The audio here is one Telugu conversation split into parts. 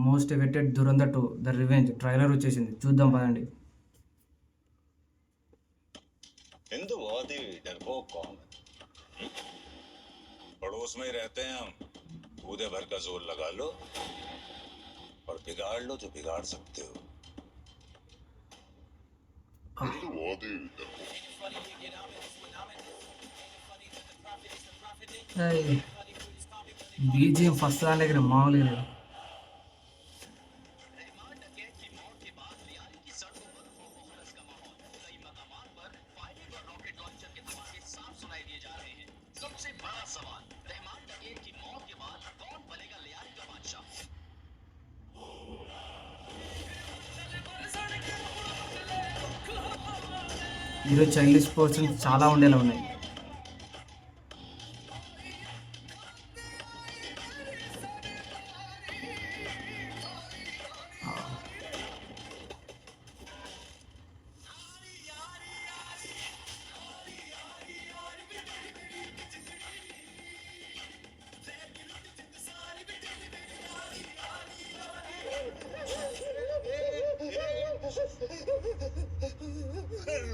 Most awaited Dhurandhar 2 the revenge trailer వచ్చేసింది. చూద్దాం పదండి. हिंदुवादी डरपोक कौन है? पड़ोस में ही रहते हैं हम. कूदे भर का जोर लगा लो और बिगाड़ लो जो बिगाड़ सकते हो. हिंदुवादी బీజిఎం ఫస్ట్ దాని దగ్గర మామూలుగా లేదు. ఈరోజు చైల్డిష్ పర్సన్స్ చాలా ఉండేలా ఉన్నాయి.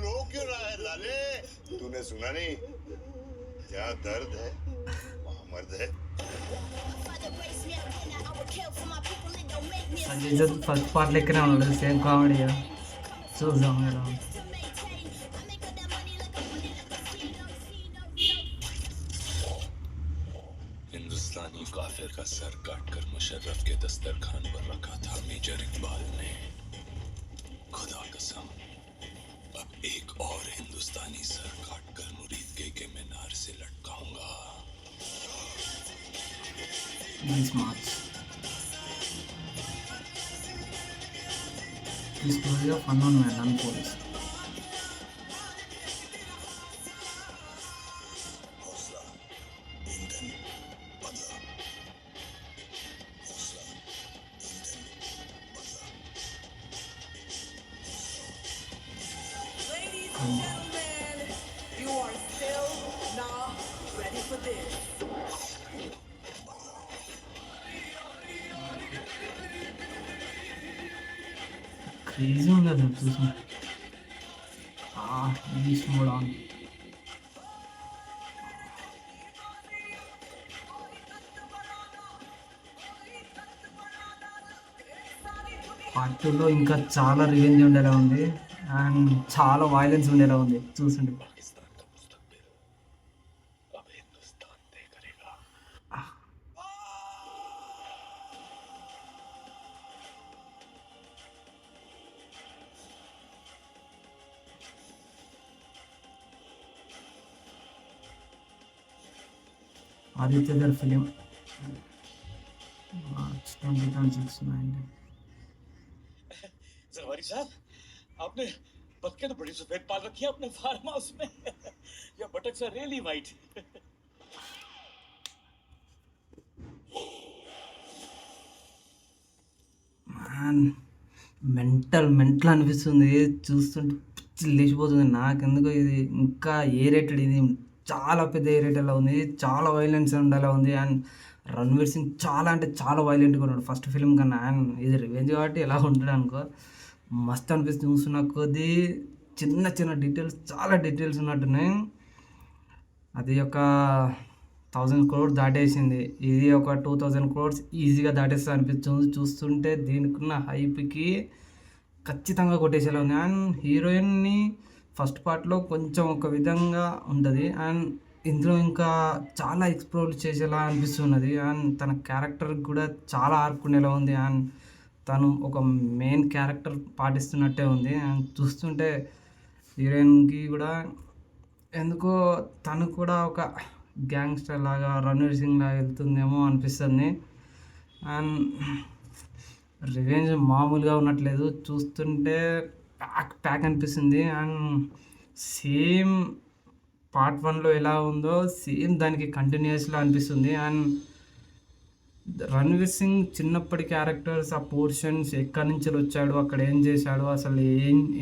रो क्यों रहा है लाले? तूने सुना नहीं? क्या दर्द है वहाँ मर्द है. సంజయ్ దత్ ఫస్ట్ పార్ట్ లెక్కనే ఉన్నాడు, సేమ్ కామెడీగా. చూద్దాం ఎలా ఉంది. हिंदुस्तानी काफिर का सर काटकर मुशर्रफ के दस्तरखान पर रखा था मेजर इकबाल ने. खुदा कसम अब एक और हिंदुस्तानी सर काटकर मुरीद के मीनार से लटकाऊंगा. This March. The story of unknown man unfolds. हौसला ईंधन बदला. हौसला ईंधन बदला. Ladies and gentlemen, you are still not ready for this. Crazy ఉంది అది చూసి. Beast mode on. పార్ట్ 2లో ఇంకా చాలా రివెంజ్ ఉండేలా ఉంది అండ్ చాలా వైలెన్స్ ఉండేలా ఉంది. చూసండి. पाकिस्तान का मुस्तकबिल अब हिंदुस्तान तय करेगा. ఆదిత్య గారి ఫిలిం మార్చ్ 2026. जरवारी साहब, आपने बतखें तो बड़ी सफेद पाल रखी है अपने फार्म हाउस में. Yeah buttocks are really white. Mental అనిపిస్తుంది చూస్తుంటే. పిచ్చి లేచిపోతుంది నాకెందుకో. ఇది ఇంకా ఏ రేటెడ్, ఇది చాలా పెద్ద ఏ రేటెడ్లా ఉంది. చాలా వైలెన్స్ ఉండేలా ఉంది అండ్ రణ్వీర్ సింగ్ చాలా అంటే చాలా వైలెంట్గా ఉన్నాడు ఫస్ట్ ఫిలిం కన్నా. అండ్ ఇది రివెంజ్ కాబట్టి ఎలా ఉంటాడు అనుకో. మస్తు అనిపిస్తుంది చూస్తున్న కొద్దీ. చిన్న చిన్న డీటెయిల్స్, చాలా డీటెయిల్స్ ఉన్నట్టున్నాయి. అది ఒక 1000 crores దాటేసింది. ఇది ఒక 2000 crores ఈజీగా దాటేస్తా అనిపిస్తుంది చూస్తుంటే. దీనికి ఉన్న హైప్కి ఖచ్చితంగా కొట్టేసేలా ఉంది. అండ్ హీరోయిన్ని ఫస్ట్ పార్ట్లో కొంచెం ఒక విధంగా ఉంటుంది అండ్ ఇందులో ఇంకా చాలా ఎక్స్ప్లోర్ చేసేలా అనిపిస్తున్నది. అండ్ తన క్యారెక్టర్ కూడా చాలా ఆర్కునేలా ఉంది. అండ్ తను ఒక మెయిన్ క్యారెక్టర్ పాటిస్తున్నట్టే ఉంది. అండ్ చూస్తుంటే హీరోయిన్కి కూడా ఎందుకో తను కూడా ఒక గ్యాంగ్స్టర్ లాగా, రణ్వీర్ సింగ్ లాగా వెళ్తుందేమో అనిపిస్తుంది. అండ్ రివెంజ్ మామూలుగా ఉన్నట్లేదు చూస్తుంటే. ప్యాక్ అనిపిస్తుంది. అండ్ సేమ్ పార్ట్ 1లో ఎలా ఉందో సేమ్ దానికి కంటిన్యూస్లా అనిపిస్తుంది. అండ్ రణ్వీర్ సింగ్ చిన్నప్పటి క్యారెక్టర్స్, ఆ పోర్షన్స్ ఎక్కడి నుంచి వచ్చాడు, అక్కడ ఏం చేశాడు, అసలు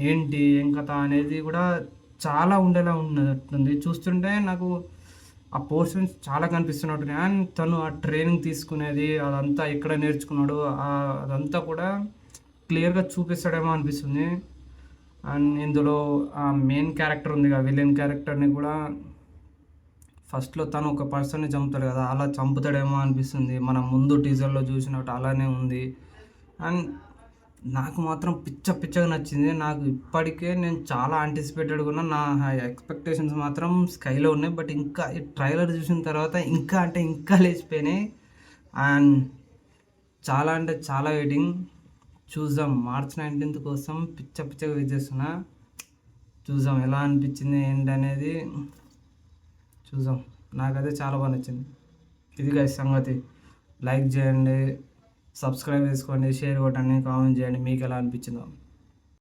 ఏం కథ అనేది కూడా చాలా ఉండేలా ఉన్నట్టుంది చూస్తుంటే. నాకు ఆ పోర్షన్స్ చాలా కనిపిస్తున్నట్టున్నాయి. అండ్ తను ఆ ట్రైనింగ్ తీసుకునేది అదంతా ఎక్కడ నేర్చుకున్నాడో అదంతా కూడా క్లియర్‌గా చూపిస్తాడేమో అనిపిస్తుంది. అండ్ ఇందులో ఆ మెయిన్ క్యారెక్టర్ ఉందిగా విలన్ క్యారెక్టర్‌ని కూడా ఫస్ట్‌లో తను ఒక పర్సన్‌ని చంపుతాడు కదా! అలా చంపుతాడేమో అనిపిస్తుంది. మనం ముందు టీజర్‌లో చూసినట్టు అలానే ఉంది. అండ్ నాకు మాత్రం పిచ్చగా నచ్చింది. నాకు ఇప్పటికే నేను చాలా యాంటిసిపేటెడ్‌గా ఉన్నా. నా ఎక్స్‌పెక్టేషన్స్ మాత్రం స్కైలో ఉన్నాయి. బట్ ఇంకా ఈ ట్రైలర్ చూసిన తర్వాత ఇంకా అంటే ఇంకా లేచిపోయినాయి. అండ్ చాలా అంటే చాలా వెయిటింగ్. చూద్దాం మార్చ్ 19థ్ కోసం పిచ్చగా వెయిట్ చేస్తున్నా. చూద్దాం ఎలా అనిపించింది ఏంటనేది చూద్దాం. నాకైతే చాలా బాగా నచ్చింది. ఇది గైస్ సంగతి. లైక్ చేయండి, సబ్స్క్రైబ్ చేసుకోండి, షేర్ కొట్టండి, కామెంట్ చేయండి మీకు ఎలా అనిపించిందో.